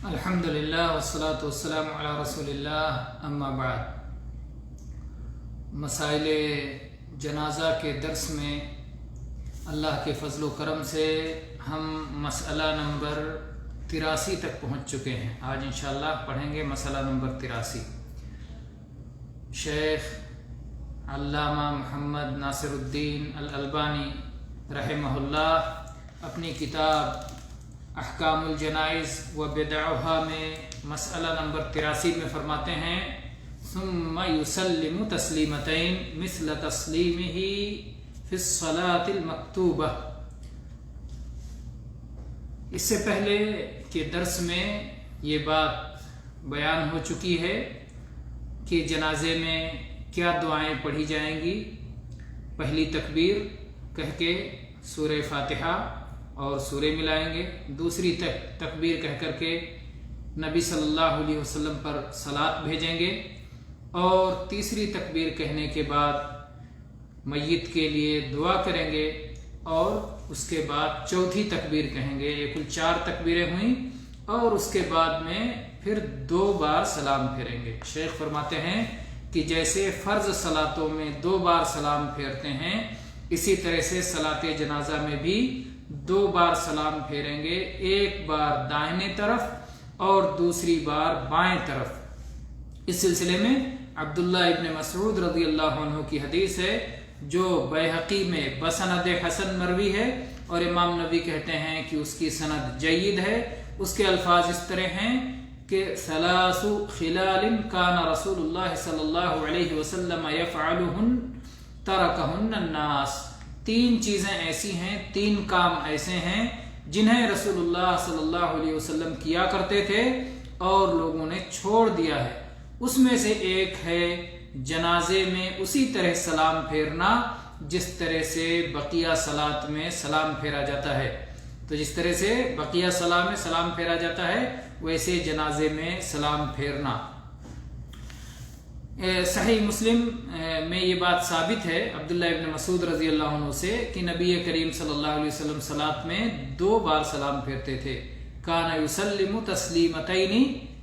الحمدللہ والصلاة والسلام علی رسول اللہ اما بعد۔ مسائل جنازہ کے درس میں اللہ کے فضل و کرم سے ہم مسئلہ نمبر 83 تک پہنچ چکے ہیں۔ آج انشاءاللہ پڑھیں گے مسئلہ نمبر 83۔ شیخ علامہ محمد ناصر الدین الالبانی رحمہ اللہ اپنی کتاب احکام الجنائز و بدعها میں مسئلہ نمبر 83 میں فرماتے ہیں ثم يسلم تسلیمتین مثل تسلیمہ فی الصلاة المکتوبہ۔ اس سے پہلے کہ درس میں یہ بات بیان ہو چکی ہے کہ جنازے میں کیا دعائیں پڑھی جائیں گی۔ پہلی تکبیر کہہ کے سورہ فاتحہ اور سورے ملائیں گے، دوسری تکبیر کہہ کر کے نبی صلی اللہ علیہ وسلم پر صلاۃ بھیجیں گے، اور تیسری تکبیر کہنے کے بعد میت کے لیے دعا کریں گے، اور اس کے بعد چوتھی تکبیر کہیں گے۔ یہ کل 4 تکبیریں ہوئیں، اور اس کے بعد میں پھر 2 بار سلام پھیریں گے۔ شیخ فرماتے ہیں کہ جیسے فرض صلاتوں میں 2 بار سلام پھیرتے ہیں، اسی طرح سے صلاۃ جنازہ میں بھی 2 بار سلام پھیریں گے، ایک بار دائیں طرف اور دوسری بار بائیں طرف۔ اس سلسلے میں عبداللہ ابن مسعود رضی اللہ عنہ کی حدیث ہے جو بیہقی میں بسند حسن مروی ہے، اور امام نبی کہتے ہیں کہ اس کی سند جید ہے۔ اس کے الفاظ اس طرح ہیں کہ 3 خلال کان رسول اللہ صلی اللہ علیہ وسلم یفعلہن ترکہن الناس۔ 3 چیزیں ایسی ہیں، 3 کام ایسے ہیں جنہیں رسول اللہ صلی اللہ علیہ وسلم کیا کرتے تھے اور لوگوں نے چھوڑ دیا ہے۔ اس میں سے ایک ہے جنازے میں اسی طرح سلام پھیرنا جس طرح سے بقیہ صلات میں سلام پھیرا جاتا ہے۔ تو جس طرح سے بقیہ صلاۃ میں سلام پھیرا جاتا ہے ویسے جنازے میں سلام پھیرنا۔ صحیح مسلم میں یہ بات ثابت ہے عبداللہ ابن مسعود رضی اللہ عنہ سے کہ نبی کریم صلی اللہ علیہ وسلم صلاۃ میں 2 بار سلام پھیرتے تھے۔ کان یسلم تسلیمتین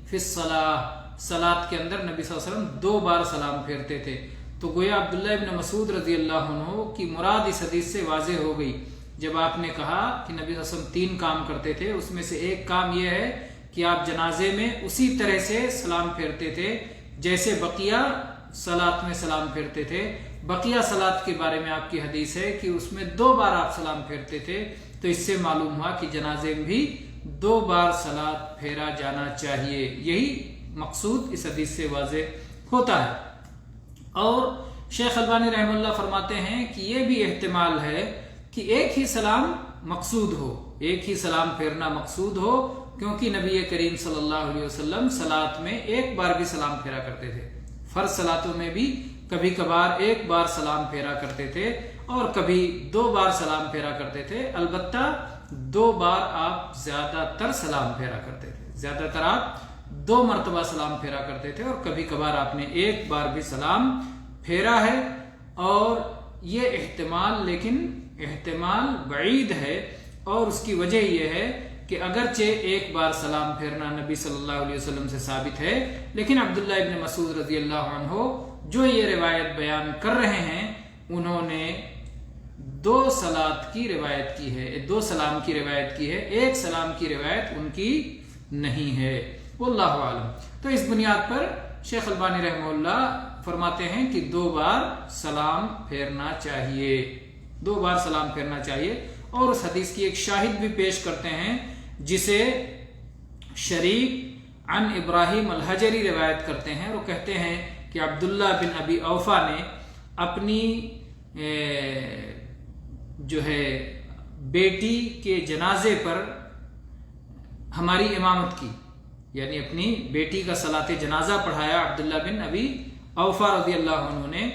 فی الصلاۃ، صلاۃ کے اندر نبی صلی اللہ علیہ وسلم 2 بار سلام پھیرتے تھے۔ تو گویا عبداللہ ابن مسعود رضی اللہ عنہ کی مراد اس حدیث سے واضح ہو گئی جب آپ نے کہا کہ نبی صلی اللہ علیہ وسلم 3 کام کرتے تھے، اس میں سے ایک کام یہ ہے کہ آپ جنازے میں اسی طرح سے سلام پھیرتے تھے جیسے بقیہ صلات میں سلام پھیرتے تھے۔ بقیہ صلات کے بارے میں آپ کی حدیث ہے کہ اس میں 2 بار آپ سلام پھیرتے تھے، تو اس سے معلوم ہوا کہ جنازے میں بھی 2 بار صلات پھیرا جانا چاہیے۔ یہی مقصود اس حدیث سے واضح ہوتا ہے۔ اور شیخ البانی رحمہ اللہ فرماتے ہیں کہ یہ بھی احتمال ہے کہ ایک ہی سلام مقصود ہو، ایک ہی سلام پھیرنا مقصود ہو، کیونکہ نبی کریم صلی اللہ علیہ وسلم صلاۃ میں ایک بار بھی سلام پھیرا کرتے تھے۔ فرض صلاتوں میں بھی کبھی کبھار 1 بار سلام پھیرا کرتے تھے اور کبھی 2 بار سلام پھیرا کرتے تھے۔ البتہ 2 بار آپ زیادہ تر سلام پھیرا کرتے تھے، زیادہ تر آپ 2 مرتبہ سلام پھیرا کرتے تھے، اور کبھی کبھار آپ نے 1 بار بھی سلام پھیرا ہے۔ اور یہ احتمال، لیکن احتمال بعید ہے، اور اس کی وجہ یہ ہے کہ اگرچہ 1 بار سلام پھیرنا نبی صلی اللہ علیہ وسلم سے ثابت ہے، لیکن عبداللہ ابن مسعود رضی اللہ عنہ جو یہ روایت بیان کر رہے ہیں انہوں نے 2 صلات کی روایت کی ہے، 2 سلام کی روایت کی ہے، 1 سلام کی روایت ان کی نہیں ہے۔ واللہ اعلم۔ تو اس بنیاد پر شیخ البانی رحمہ اللہ فرماتے ہیں کہ 2 بار سلام پھیرنا چاہیے، 2 بار سلام پھیرنا چاہیے۔ اور اس حدیث کی ایک شاہد بھی پیش کرتے ہیں جسے شریک عن ابراہیم الحجری روایت کرتے ہیں، اور وہ کہتے ہیں کہ عبداللہ بن ابی اوفا نے اپنی جو ہے بیٹی کے جنازے پر ہماری امامت کی، یعنی اپنی بیٹی کا صلاۃ جنازہ پڑھایا عبداللہ بن ابی اوفا رضی اللہ عنہ نے،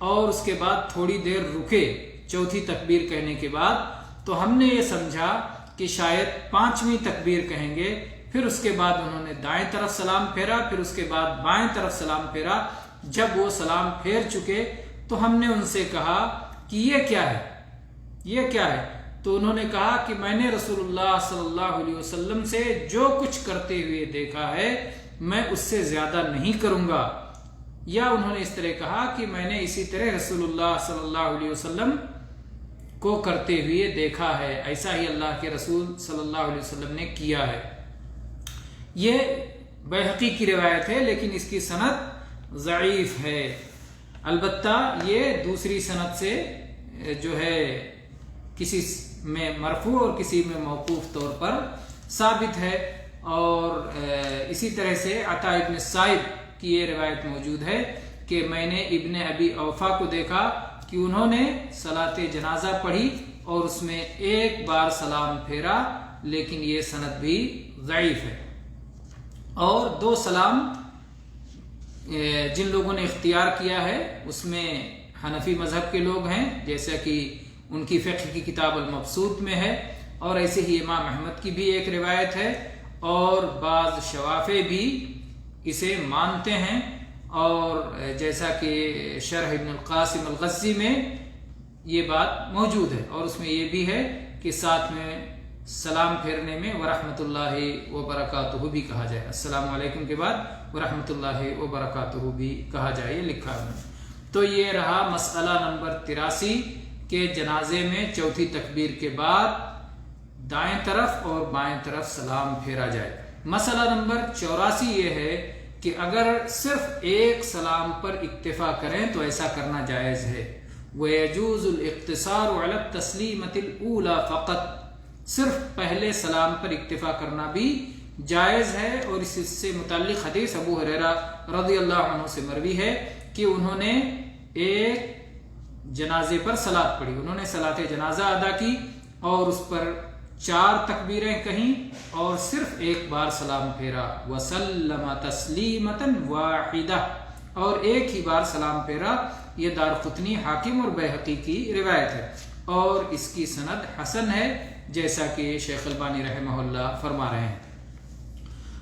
اور اس کے بعد تھوڑی دیر رکے چوتھی تکبیر کہنے کے بعد، تو ہم نے یہ سمجھا کہ شاید 5ویں تکبیر کہیں گے، پھر اس کے بعد انہوں نے دائیں طرف سلام پھیرا، پھر اس کے بعد بائیں طرف سلام پھیرا۔ جب وہ سلام پھیر چکے تو ہم نے ان سے کہا کہ یہ کیا ہے، یہ کیا ہے؟ تو انہوں نے کہا کہ میں نے رسول اللہ صلی اللہ علیہ وسلم سے جو کچھ کرتے ہوئے دیکھا ہے میں اس سے زیادہ نہیں کروں گا، یا انہوں نے اس طرح کہا کہ میں نے اسی طرح رسول اللہ صلی اللہ علیہ وسلم کو کرتے ہوئے دیکھا ہے، ایسا ہی اللہ کے رسول صلی اللہ علیہ وسلم نے کیا ہے۔ یہ بیہقی کی روایت ہے لیکن اس کی سند ضعیف ہے، البتہ یہ دوسری سند سے جو ہے کسی میں مرفوع اور کسی میں موقوف طور پر ثابت ہے، اور اسی طرح سے عطا ابن سائب کی یہ روایت موجود ہے کہ میں نے ابن ابی اوفا کو دیکھا کہ انہوں نے صلاۃ جنازہ پڑھی اور اس میں ایک بار سلام پھیرا، لیکن یہ سند بھی ضعیف ہے۔ اور 2 سلام جن لوگوں نے اختیار کیا ہے اس میں حنفی مذہب کے لوگ ہیں، جیسا کہ ان کی فقہ کی کتاب المبسوط میں ہے، اور ایسے ہی امام احمد کی بھی ایک روایت ہے، اور بعض شوافع بھی اسے مانتے ہیں، اور جیسا کہ شرح ابن القاسم الغزی میں یہ بات موجود ہے، اور اس میں یہ بھی ہے کہ ساتھ میں سلام پھیرنے میں ورحمۃ اللہ وبرکاتہ بھی کہا جائے، السلام علیکم کے بعد ورحمۃ اللہ وبرکاتہ بھی کہا جائے، یہ لکھا ہے۔ تو یہ رہا مسئلہ نمبر 83 کہ جنازے میں چوتھی تکبیر کے بعد دائیں طرف اور بائیں طرف سلام پھیرا جائے۔ مسئلہ نمبر 84 یہ ہے کہ اگر صرف ایک سلام پر اکتفا کریں تو ایسا کرنا جائز ہے۔ وَيَجُوزُ الْاِقْتِصَارُ عَلَى التَّسْلِيمَةِ الْأُولَى فقط، صرف پہلے سلام پر اکتفا کرنا بھی جائز ہے، اور اس سے متعلق حدیث ابو ہریرہ رضی اللہ عنہ سے مروی ہے کہ انہوں نے ایک جنازے پر صلاۃ پڑھی، انہوں نے صلاۃ جنازہ ادا کی اور اس پر 4 تکبیریں کہیں اور صرف ایک بار سلام پھیرا، وسلم تسلیمة واحدہ، اور ایک ہی بار سلام پھیرا۔ یہ دارقطنی، حاکم اور بیہقی کی روایت ہے، اور اس کی سند حسن ہے جیسا کہ شیخ البانی رحمہ اللہ فرما رہے ہیں۔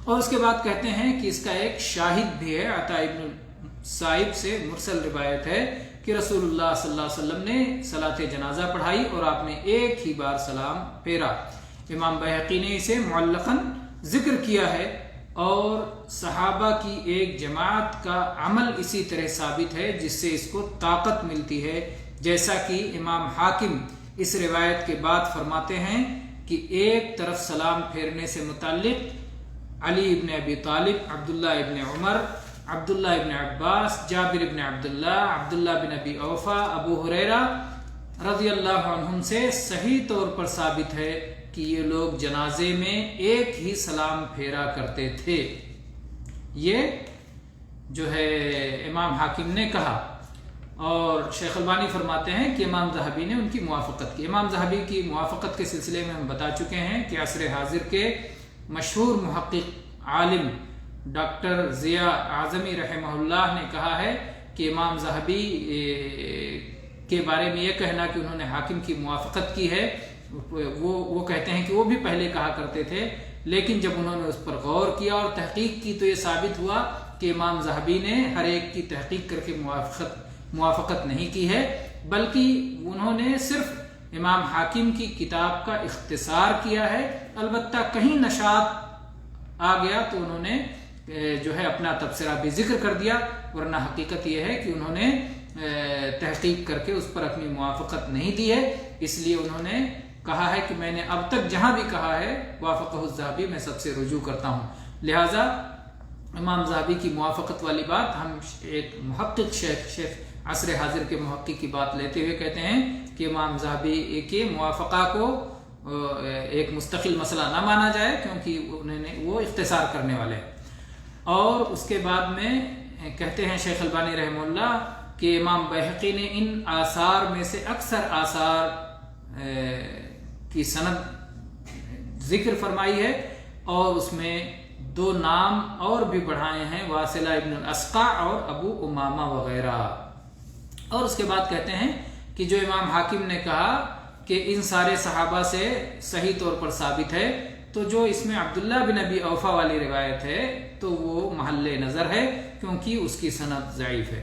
اور اس کے بعد کہتے ہیں کہ اس کا ایک شاہد بھی ہے، عطا ابن سائب سے مرسل روایت ہے کہ رسول اللہ صلی اللہ علیہ وسلم نے صلاۃ جنازہ پڑھائی اور آپ نے ایک ہی بار سلام پھیرا۔ امام بیہقی نے اسے معلقاً ذکر کیا ہے، اور صحابہ کی ایک جماعت کا عمل اسی طرح ثابت ہے جس سے اس کو طاقت ملتی ہے، جیسا کہ امام حاکم اس روایت کے بعد فرماتے ہیں کہ ایک طرف سلام پھیرنے سے متعلق علی ابن ابی طالب، عبداللہ ابن عمر، عبداللہ ابن عباس، جابر ابن عبداللہ، عبداللہ بن ابی اوفا، ابو ہریرہ رضی اللہ عنہم سے صحیح طور پر ثابت ہے کہ یہ لوگ جنازے میں ایک ہی سلام پھیرا کرتے تھے۔ یہ جو ہے امام حاکم نے کہا، اور شیخ البانی فرماتے ہیں کہ امام ذہبی نے ان کی موافقت کی۔ امام ذہبی کی موافقت کے سلسلے میں ہم بتا چکے ہیں کہ عصر حاضر کے مشہور محقق عالم ڈاکٹر ضیاء اعظمی رحمہ اللہ نے کہا ہے کہ امام ذہبی کے بارے میں یہ کہنا کہ انہوں نے حاکم کی موافقت کی ہے، وہ کہتے ہیں کہ وہ بھی پہلے کہا کرتے تھے، لیکن جب انہوں نے اس پر غور کیا اور تحقیق کی تو یہ ثابت ہوا کہ امام ذہبی نے ہر ایک کی تحقیق کر کے موافقت نہیں کی ہے، بلکہ انہوں نے صرف امام حاکم کی کتاب کا اختصار کیا ہے۔ البتہ کہیں نشاط آ گیا تو انہوں نے جو ہے اپنا تبصرہ بھی ذکر کر دیا، ورنہ حقیقت یہ ہے کہ انہوں نے تحقیق کر کے اس پر اپنی موافقت نہیں دی ہے، اس لیے انہوں نے کہا ہے کہ میں نے اب تک جہاں بھی کہا ہے وافقہ الذہبی میں سب سے رجوع کرتا ہوں، لہٰذا امام ذہبی کی موافقت والی بات ہم ایک محقق شیخ عصر حاضر کے محقق کی بات لیتے ہوئے کہتے ہیں کہ امام ذہبی کے موافقہ کو ایک مستقل مسئلہ نہ مانا جائے، کیونکہ وہ اختصار کرنے والے ہیں۔ اور اس کے بعد میں کہتے ہیں شیخ البانی رحمہ اللہ کہ امام بیہقی نے ان آثار میں سے اکثر آثار کی سند ذکر فرمائی ہے، اور اس میں 2 نام اور بھی بڑھائے ہیں، واصلہ ابن الاسقع اور ابو امامہ وغیرہ۔ اور اس کے بعد کہتے ہیں کہ جو امام حاکم نے کہا کہ ان سارے صحابہ سے صحیح طور پر ثابت ہے، تو جو اس میں عبداللہ بن ابی اوفا والی روایت ہے تو وہ محل نظر ہے، کیونکہ اس کی سند ضعیف ہے۔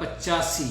85।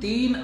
3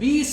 20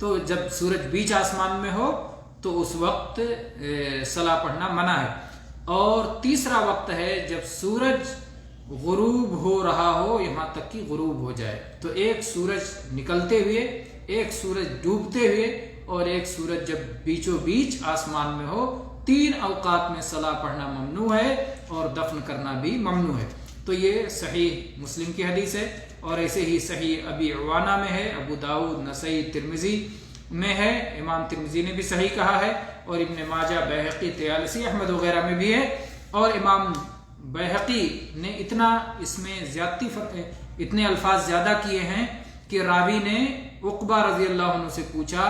تو جب سورج بیچ آسمان میں ہو تو اس وقت صلاح پڑھنا منع ہے. اور تیسرا وقت ہے جب سورج غروب ہو رہا ہو یہاں تک کہ غروب ہو جائے. تو ایک سورج نکلتے ہوئے، ایک سورج ڈوبتے ہوئے اور ایک سورج جب بیچوں بیچ آسمان میں ہو، 3 اوقات میں صلاح پڑھنا ممنوع ہے اور دفن کرنا بھی ممنوع ہے. تو یہ صحیح مسلم کی حدیث ہے، اور ایسے ہی صحیح ابی عوانہ میں ہے، ابو داؤد، نسائی، ترمذی میں ہے. امام ترمذی نے بھی صحیح کہا ہے، اور ابن ماجہ، بیہقی، طیالسی، احمد وغیرہ میں بھی ہے. اور امام بیہقی نے اتنا اس میں اتنے الفاظ زیادہ کیے ہیں کہ راوی نے عقبہ رضی اللہ عنہ سے پوچھا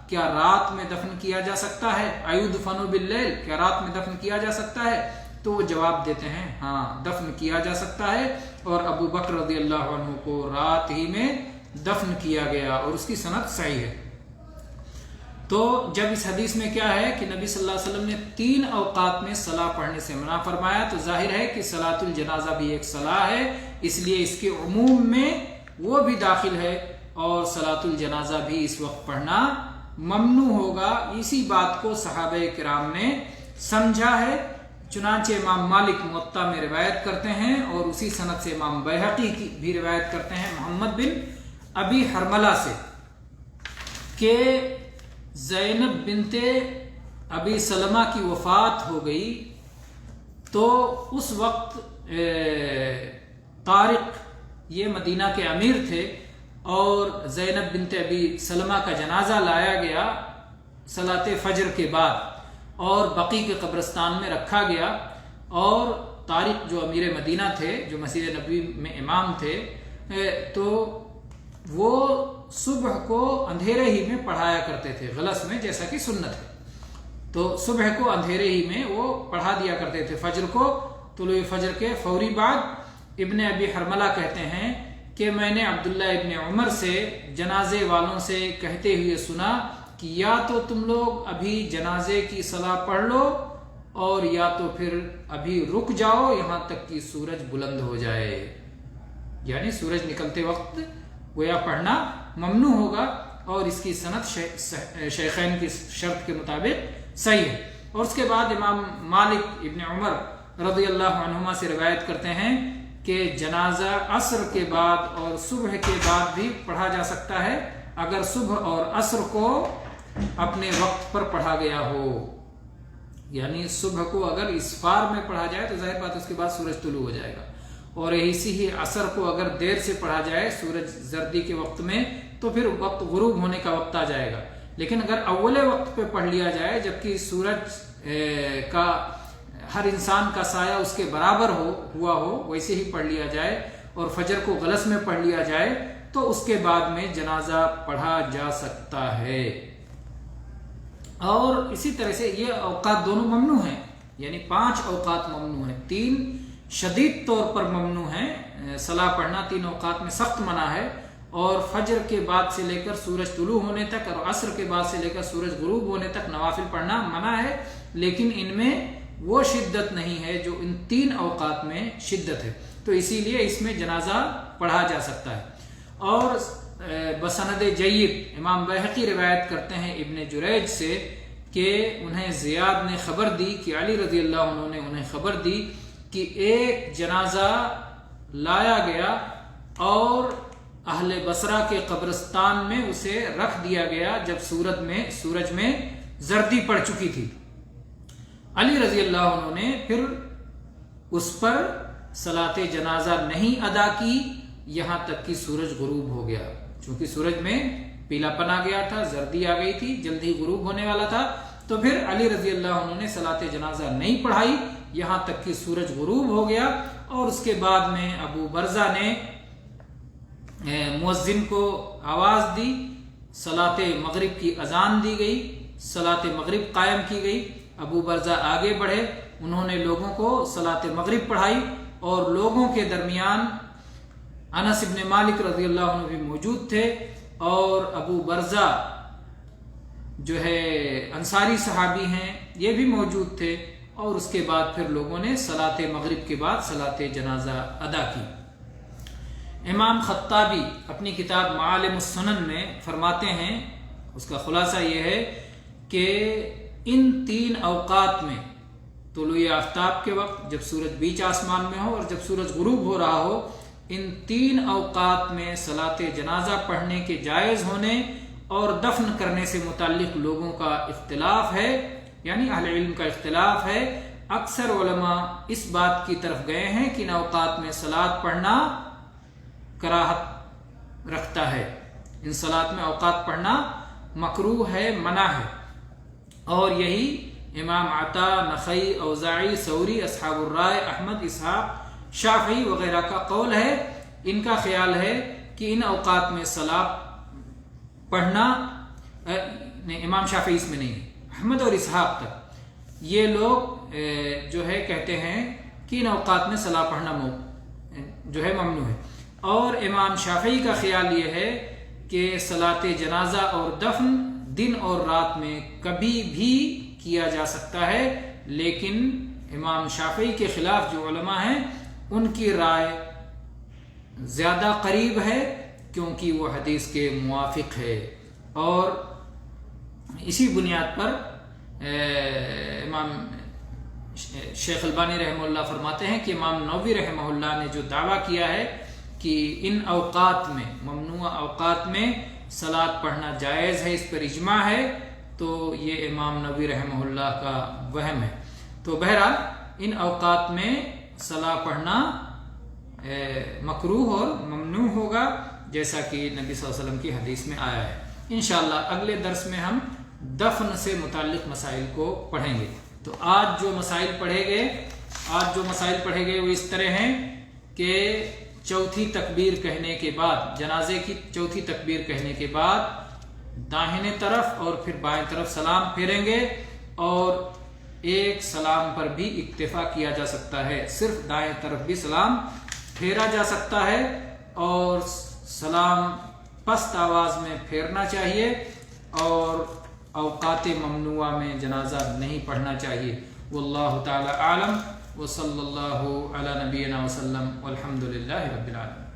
کیا رات میں دفن کیا جا سکتا ہے؟ ایدفن باللیل، کیا رات میں دفن کیا جا سکتا ہے؟ تو وہ جواب دیتے ہیں ہاں دفن کیا جا سکتا ہے، اور ابو بکر رضی اللہ عنہ کو رات ہی میں دفن کیا گیا، اور اس کی سند صحیح ہے. تو جب اس حدیث میں کیا ہے کہ نبی صلی اللہ علیہ وسلم نے 3 اوقات میں صلاح پڑھنے سے منع فرمایا، تو ظاہر ہے کہ صلاۃ الجنازہ بھی ایک صلاح ہے، اس لیے اس کے عموم میں وہ بھی داخل ہے، اور صلاۃ الجنازہ بھی اس وقت پڑھنا ممنوع ہوگا. اسی بات کو صحابہ کرام نے سمجھا ہے. چنانچہ امام مالک موطا میں روایت کرتے ہیں، اور اسی سند سے امام بیہقی کی بھی روایت کرتے ہیں محمد بن ابی حرملہ سے، کہ زینب بنت ابی سلمہ کی وفات ہو گئی. تو اس وقت طارق یہ مدینہ کے امیر تھے، اور زینب بنت ابی سلمہ کا جنازہ لایا گیا صلاۃ فجر کے بعد، اور بقی کے قبرستان میں رکھا گیا. اور طارق جو امیر مدینہ تھے، جو مسجد نبوی میں امام تھے، تو وہ صبح کو اندھیرے ہی میں پڑھایا کرتے تھے غلس میں، جیسا کہ سنت ہے. تو صبح کو اندھیرے ہی میں وہ پڑھا دیا کرتے تھے. فجر کو طلوع فجر کے فوری بعد ابن ابی حرملہ کہتے ہیں کہ میں نے عبداللہ ابن عمر سے جنازے والوں سے کہتے ہوئے سنا کہ یا تو تم لوگ ابھی جنازے کی صلاح پڑھ لو، اور یا تو پھر ابھی رک جاؤ یہاں تک کہ سورج بلند ہو جائے. یعنی سورج نکلتے وقت گویا پڑھنا ممنوع ہوگا، اور اس کی سند شیخین کی شرط کے مطابق صحیح ہے. اور اس کے بعد امام مالک ابن عمر رضی اللہ عنہما سے روایت کرتے ہیں کہ جنازہ عصر کے بعد اور صبح کے بعد بھی پڑھا جا سکتا ہے، اگر صبح اور عصر کو اپنے وقت پر پڑھا گیا ہو. یعنی صبح کو اگر اسفار میں پڑھا جائے تو ظاہر بات اس کے بعد سورج طلوع ہو جائے گا، اور اسی ہی عصر کو اگر دیر سے پڑھا جائے سورج زردی کے وقت میں تو پھر وقت غروب ہونے کا وقت آ جائے گا. لیکن اگر اول وقت پہ پڑھ لیا جائے جبکہ سورج کا ہر انسان کا سایہ اس کے برابر ہوا ہو، ویسے ہی پڑھ لیا جائے، اور فجر کو غلس میں پڑھ لیا جائے، تو اس کے بعد میں جنازہ پڑھا جا سکتا ہے. اور اسی طرح سے یہ اوقات دونوں ممنوع ہیں، یعنی 5 اوقات ممنوع ہیں. 3 شدید طور پر ممنوع ہیں، صلاح پڑھنا 3 اوقات میں سخت منع ہے، اور فجر کے بعد سے لے کر سورج طلوع ہونے تک اور عصر کے بعد سے لے کر سورج غروب ہونے تک نوافل پڑھنا منع ہے. لیکن ان میں وہ شدت نہیں ہے جو ان 3 اوقات میں شدت ہے، تو اسی لیے اس میں جنازہ پڑھا جا سکتا ہے. اور بسند جید امام بیہقی روایت کرتے ہیں ابن جریج سے کہ انہیں زیاد نے خبر دی کہ علی رضی اللہ عنہ نے انہیں خبر دی کہ ایک جنازہ لایا گیا اور اہل بصرہ کے قبرستان میں اسے رکھ دیا گیا جب سورج میں زردی پڑ چکی تھی. علی رضی اللہ عنہ نے پھر اس پر صلاۃ جنازہ نہیں ادا کی یہاں تک کہ سورج غروب ہو گیا. چونکہ سورج میں پیلا پن آ گیا تھا، زردی آ گئی تھی، جلدی غروب ہونے والا تھا، تو پھر علی رضی اللہ عنہ نے صلاۃ جنازہ نہیں پڑھائی یہاں تک کہ سورج غروب ہو گیا. اور اس کے بعد میں ابو برزہ نے مؤذن کو آواز دی، صلاۃ مغرب کی اذان دی گئی، صلاۃ مغرب قائم کی گئی. ابو برزہ آگے بڑھے، انہوں نے لوگوں کو صلاۃ مغرب پڑھائی، اور لوگوں کے درمیان انس ابن مالک رضی اللہ عنہ بھی موجود تھے، اور ابو برزہ جو ہے انصاری صحابی ہیں یہ بھی موجود تھے. اور اس کے بعد پھر لوگوں نے صلاۃ مغرب کے بعد صلاۃ جنازہ ادا کی. امام خطابی اپنی کتاب معالم السنن میں فرماتے ہیں اس کا خلاصہ یہ ہے کہ ان 3 اوقات میں، طلوع آفتاب کے وقت جب سورج بیچ آسمان میں ہو اور جب سورج غروب ہو رہا ہو، ان 3 اوقات میں صلاۃ جنازہ پڑھنے کے جائز ہونے اور دفن کرنے سے متعلق لوگوں کا اختلاف ہے، یعنی اہل علم کا اختلاف ہے۔ اکثر علماء اس بات کی طرف گئے ہیں کہ ان اوقات میں صلاۃ پڑھنا کراہت رکھتا ہے، ان صلاۃ میں اوقات پڑھنا مکروہ ہے، منع ہے، اور یہی امام عطا، نخعی، اوزاعی، ثوری، اصحاب الرائے، احمد، اسحاق، شافعی وغیرہ کا قول ہے۔ ان کا خیال ہے کہ ان اوقات میں صلاۃ پڑھنا، امام شافعی اس میں نہیں ہے، احمد اور اسحاق تک یہ لوگ جو ہے کہتے ہیں کہ ان اوقات میں صلاۃ پڑھنا جو ہے ممنوع ہے، اور امام شافعی کا خیال یہ ہے کہ صلاۃ جنازہ اور دفن دن اور رات میں کبھی بھی کیا جا سکتا ہے، لیکن امام شافعی کے خلاف جو علماء ہیں ان کی رائے زیادہ قریب ہے، کیونکہ وہ حدیث کے موافق ہے، اور اسی بنیاد پر امام شیخ البانی رحمہ اللہ فرماتے ہیں کہ امام نووی رحمہ اللہ نے جو دعویٰ کیا ہے کہ ان اوقات میں، ممنوع اوقات میں صلاۃ پڑھنا جائز ہے، اس پر اجماع ہے، تو یہ امام نووی رحمہ اللہ کا وہم ہے۔ تو بہرحال ان اوقات میں صلاۃ پڑھنا مکروہ اور ممنوع ہوگا، جیسا کہ نبی صلی اللہ علیہ وسلم کی حدیث میں آیا ہے۔ انشاءاللہ اگلے درس میں ہم دفن سے متعلق مسائل کو پڑھیں گے۔ تو آج جو مسائل پڑھے گئے وہ اس طرح ہیں کہ چوتھی تکبیر کہنے کے بعد، جنازے کی چوتھی تکبیر کہنے کے بعد داہنے طرف اور پھر بائیں طرف سلام پھیریں گے، اور ایک سلام پر بھی اکتفا کیا جا سکتا ہے، صرف دائیں طرف بھی سلام پھیرا جا سکتا ہے، اور سلام پست آواز میں پھیرنا چاہیے، اور اوقات ممنوعہ میں جنازہ نہیں پڑھنا چاہیے۔ واللہ تعالی عالم، وصلی اللہ علی نبینا وسلم، والحمد للہ رب العالمین۔